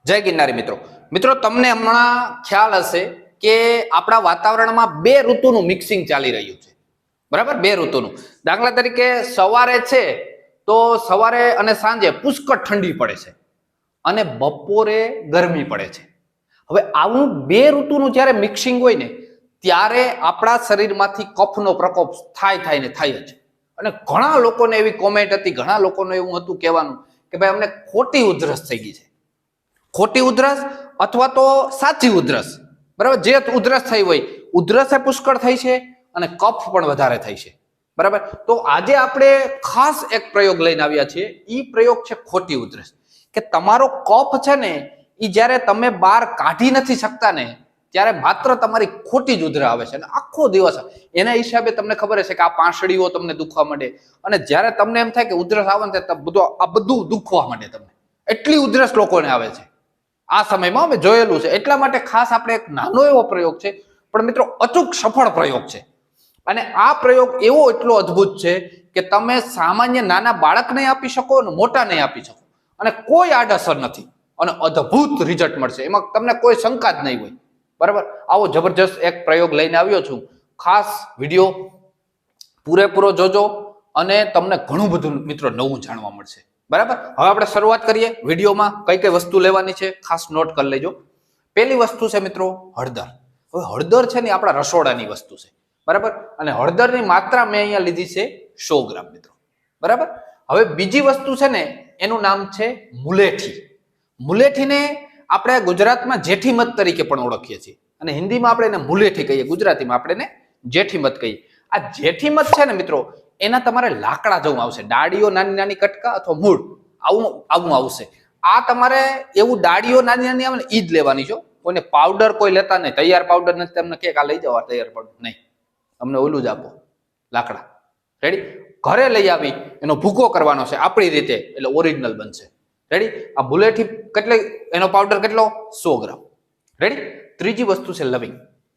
જય ગિરનારી મિત્રો મિત્રો તમને હમણાં ખ્યાલ હશે કે આપણા વાતાવરણમાં બે ઋતુનું મિક્સિંગ ચાલી રહ્યું છે બરાબર બે ઋતુનું દાખલા તરીકે સવારે છે તો સવારે અને સાંજે પુષ્કળ ઠંડી પડે છે અને બપોરે ગરમી પડે છે હવે આવું બે ઋતુનું જ્યારે મિક્સિંગ હોય ને ત્યારે આપણા શરીરમાંથી કફનો પ્રકોપ થાય ને થાય જ અને ઘણા લોકોને એવી કોમેન્ટ હતી ઘણા લોકોને એવું હતું કહેવાનું કે ભાઈ અમને ખોટી ઉધરસ થઈ ગઈ છે ખોટી ઉધરસ અથવા તો સાચી ઉધરસ બરાબર જે ઉધરસ થઈ હોય ઉધરસ પુષ્કળ થઈ છે અને કફ પણ વધારે થઈ છે બરાબર તો આજે આપણે ખાસ એક પ્રયોગ લઈને આવ્યા છીએ ઈ પ્રયોગ છે ખોટી ઉધરસ કે તમારો કફ છે ને ઈ જ્યારે તમે બહાર કાઢી નથી શકતા ને ત્યારે માત્ર તમારી ખોટી જ ઉધરા આવે છે અને આખો દિવસ એના હિસાબે તમને ખબર હશે કે આ પાંસળીઓ તમને દુખવા માંડે અને જ્યારે તમને એમ થાય કે ઉધરસ આવે ને આ બધું દુખવા માંડે તમને એટલી ઉધરસ લોકોને આવે છે આ સમયમાં અમે જોયેલું છે એટલા માટે ખાસ આપણે એક નાનો એવો પ્રયોગ છે પણ મિત્રો અચૂક સફળ પ્રયોગ છે અને આ પ્રયોગ એવો એટલો અદ્ભુત છે કે તમે સામાન્ય નાના બાળકને આપી શકો અને મોટાને આપી શકો અને કોઈ આડઅસર નથી અને અદ્ભુત રિઝલ્ટ મળશે એમાં તમને કોઈ શંકા જ નહીં હોય બરાબર આવો જબરજસ્ત એક પ્રયોગ લઈને આવ્યો છું ખાસ વિડીયો પૂરેપૂરો જોજો અને તમને ઘણું બધું મિત્રો નવું જાણવા મળશે બરાબર હવે આપણે શરૂઆત કરીએ વિડીયોમાં કઈ કઈ વસ્તુ લેવાની છે ખાસ નોટ કરી લેજો પહેલી વસ્તુ છે મિત્રો હળદર હવે હળદર છે ને આપણા રસોડાની વસ્તુ છે બરાબર અને હળદરની માત્રા મેં અહીંયા લીધી છે 100 ગ્રામ મિત્રો બરાબર હવે બીજી વસ્તુ છે ને એનું નામ છે મુલેઠી મુલેઠીને આપણે ગુજરાતમાં જેઠીમધ તરીકે પણ ઓળખીએ છીએ અને હિન્દીમાં આપણે એને મુલેઠી કહીએ ગુજરાતીમાં આપણે એને જેઠીમધ કહીએ આ જેઠીમધ છે ને મિત્રો એના તમારે લાકડા જવું આવશે ડાળીઓ નાની નાની કટકા અથવા મૂળ આવું આવશે આ તમારે એવું ડાળીઓ નાની નાની આવે ને ઈ જ લેવાની છો કોઈને પાવડર કોઈ લેતા નહીં તૈયાર પાવડર નથી તમને કે આ લઈ જવા તૈયાર પાવડર નહીં અમને ઓલું જ આપો લાકડા રેડી ઘરે લઈ આવી એનો ભૂકો કરવાનો છે આપણી રીતે એટલે ઓરિજિનલ બનશે રેડી આ મુલેઠી કેટલે એનો પાવડર કેટલો 100 ગ્રામ રેડી ત્રીજી વસ્તુ છે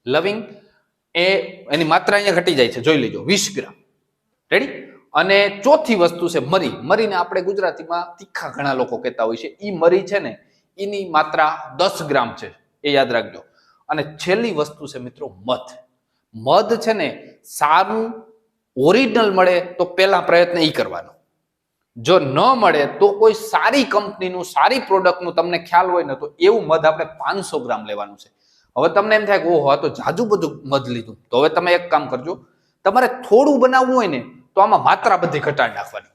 લવિંગ એ એની માત્રા અહીંયા ઘટી જાય છે જોઈ લેજો 20 ગ્રામ રેડી અને ચોથી વસ્તુ છે મરીને આપણે ગુજરાતીમાં તીખા ઘણા લોકો કહેતા હોય છે ઈ મરી છે ને એની માત્રા 10 ગ્રામ છે એ યાદ રાખજો અને છેલ્લી વસ્તુ છે મિત્રો મધ છે ને સારું ઓરિજિનલ મળે તો પહેલા પ્રયત્ન ઈ કરવાનો જો ન મળે તો કોઈ સારી કંપનીનું સારી પ્રોડક્ટનું તમને ખ્યાલ હોય ને તો એવું મધ આપણે 500 ગ્રામ લેવાનું છે હવે તમને એમ થાય કે ઓહો આ તો જાજુ બધું મધ લીધું તો હવે તમે એક કામ કરજો તમારે થોડું બનાવવું હોય ને તો આમાં માત્રા બધી ઘટાડી નાખવાની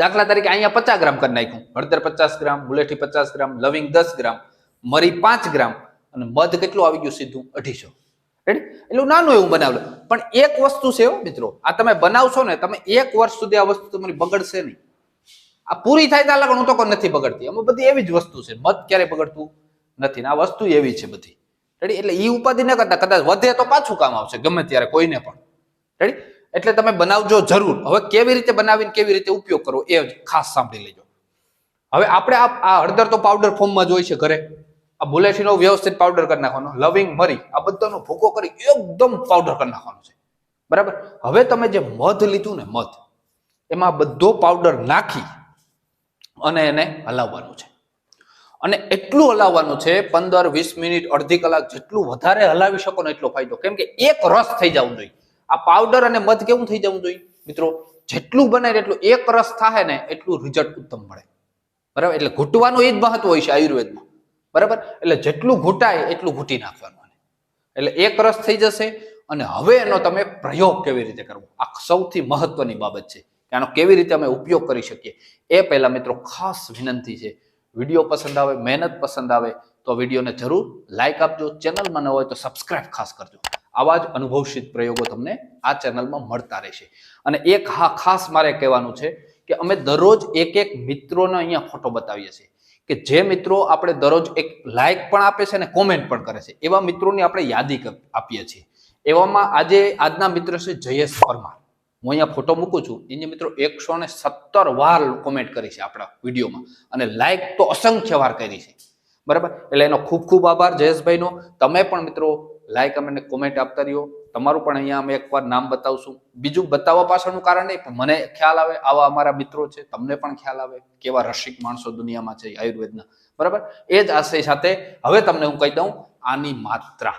દાખલા તરીકે અહીંયા 50 ગ્રામ કરી નાખ્યું હળદર 50 ગ્રામ મુલેઠી 50 ગ્રામ લવિંગ 10 ગ્રામ મરી 5 ગ્રામ અને મધ કેટલું આવી ગયું સીધું 250 રેડી એટલું નાનું એવું બનાવ લો પણ એક વસ્તુ છે મિત્રો આ તમે બનાવશો ને તમે 1 વર્ષ સુધી આ વસ્તુ તમારી બગડશે નહીં આ પૂરી થાય ત્યાં લગન હું તો કોઈ નથી બગડતી આમાં બધી એવી જ વસ્તુ છે મધ ક્યારે બગડતું નથી ને આ વસ્તુ એવી છે બધી રેડી એટલે ઈ ઉપાધિ ન કરતા કદાચ વધે તો પાછું કામ આવશે ગમે ત્યારે કોઈને પણ રેડી એટલે તમે બનાવજો જરૂર હવે કેવી રીતે બનાવીને કેવી રીતે ઉપયોગ કરવો એ ખાસ સાંભળી લેજો હવે આપણે આ હળદર તો પાવડર ફોર્મમાં જ હોય છે ઘરે આ મુલેઠીનો વ્યવસ્થિત પાવડર કરી નાખવાનો લવિંગ મરી આ બધાનો ભૂકો કરી એકદમ પાવડર કરી નાખવાનો છે બરાબર હવે તમે જે મધ લીધું ને મધ એમાં બધો પાવડર નાખી અને એને હલાવવાનું છે અને એટલું હલાવવાનું છે 15-20 મિનિટ અડધી કલાક જેટલું વધારે હલાવી શકો ને એટલો ફાયદો કેમ કે એક રસ થઈ જવું જોઈએ આ પાવડર અને મધ કેવું થઈ જવું જોઈએ મિત્રો જેટલું બનાય એટલું એક રસ થાય ને એટલું રિઝલ્ટ ઉત્તમ મળે બરાબર એટલે ઘૂંટવાનું એ જ મહત્વ હોય છે આયુર્વેદમાં બરાબર એટલે જેટલું ઘૂંટાય એટલું ઘૂંટી નાખવાનું એટલે એક રસ થઈ જશે અને હવે એનો તમે પ્રયોગ કેવી રીતે કરવો આ સૌથી મહત્વની બાબત છે કે આનો કેવી રીતે અમે ઉપયોગ કરી શકીએ એ પહેલા મિત્રો ખાસ વિનંતી છે વિડીયો પસંદ આવે મહેનત પસંદ આવે તો વિડીયોને જરૂર લાઈક આપજો ચેનલમાં ન હોય તો સબસ્ક્રાઇબ ખાસ કરજો આવા જ અનુભવસિદ્ધ પ્રયોગો તમને આ ચેનલમાં મળતા રહેશે અને એક ખાસ મારે કહેવાનું છે કે અમે દરરોજ એક મિત્રોનો અહીંયા ફોટો બતાવીએ છીએ કે જે મિત્રો આપણે દરરોજ એક લાઈક પણ આપે છે અને કોમેન્ટ પણ કરે છે એવા મિત્રોની આપણે યાદી આપીએ છીએ એવામાં આજના મિત્ર છે જયેશ પરમાર હું અહીંયા ફોટો મૂકું છું એને મિત્રો 117 વાર કોમેન્ટ કરી છે આપણા વિડીયોમાં અને લાઈક તો અસંખ્ય વાર કરી છે બરાબર એટલે એનો ખૂબ ખૂબ આભાર જયેશભાઈનો તમે પણ મિત્રો લાઈક અને કોમેન્ટ આપતા રહ્યો તમારું પણ અહીંયા અમે એકવાર નામ બતાવશું. બીજું બતાવવા પાછળનું કારણ નહીં, પણ મને ખ્યાલ આવે આવા અમારા મિત્રો છે, તમને પણ ખ્યાલ આવે કેવા રસિક માણસો દુનિયામાં છે આયુર્વેદના. બરાબર, એ જ આશય સાથે હવે તમને હું કહી દઉં આની માત્રા.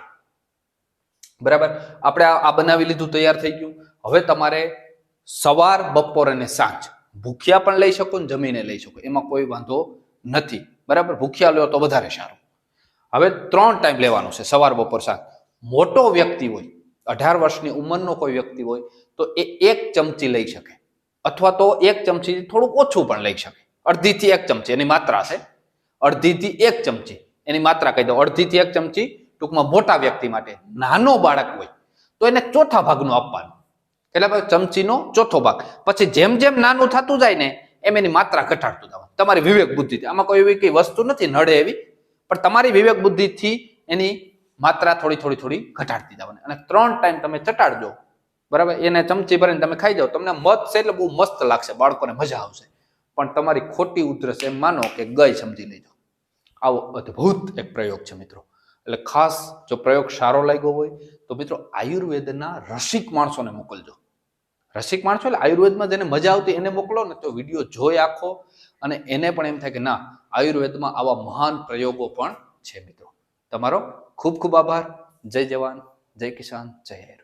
બરાબર, આપણે આ બનાવી લીધું, તૈયાર થઈ ગયું. હવે તમારે સવાર, બપોર અને સાંજ ભૂખ્યા પણ લઈ શકો ને જમીને લઈ શકો, એમાં કોઈ વાંધો નથી. બરાબર, ભૂખ્યા લો તો વધારે સારું. હવે 3 ટાઈમ લેવાનું છે, સવાર, બપોર, સાંજ. મોટો વ્યક્તિ હોય, 18 વર્ષની ઉંમરનો કોઈ વ્યક્તિ હોય તો એ 1 ચમચી લઈ શકે, અથવા તો 1 ચમચી થોડુંક ઓછું પણ લઈ શકે. અડધીથી 1 ચમચી એની માત્રા છે. અડધીથી 1 ચમચી એની માત્રા કહી દો. અડધીથી 1 ચમચી ટૂંકમાં મોટા વ્યક્તિ માટે. નાનો બાળક હોય તો એને ચોથા ભાગનું આપવાનું, એટલે ચમચીનો ચોથો ભાગ. પછી જેમ જેમ નાનું થતું જાય ને એમ એની માત્રા ઘટાડતું જવાનું. તમારી વિવેક બુદ્ધિથી, આમાં કોઈ એવી કઈ વસ્તુ નથી નડે એવી, પણ તમારી વિવેક બુદ્ધિથી એની માત્રા થોડી થોડી થોડી ઘટાડતી જવાની. અને 3 ટાઈમ તમે ચટાડજો. બરાબર, એને ચમચી ભરીને તમે ખાઈ જાઓ. તમને મત છે એટલે બહુ મસ્ત લાગશે, બાળકોને મજા આવશે. પણ તમારી ખોટી ઉધરસ એમ માનો કે ગઈ, સમજી લેજો. આવો અદ્ભુત એક પ્રયોગ છે મિત્રો. એટલે ખાસ જો પ્રયોગ સારો લાગ્યો હોય તો મિત્રો આયુર્વેદના રસિક માણસોને મોકલજો. રસિક માણસો એટલે આયુર્વેદમાં જેને મજા આવતી એને મોકલો ને, તો વિડીયો જોઈ આખો અને એને પણ એમ થાય કે ના, આયુર્વેદમાં આવા મહાન પ્રયોગો પણ છે મિત્રો. તમારો ખૂબ ખૂબ આભાર. જય જવાન, જય કિસાન, જય આયુર્વેદ.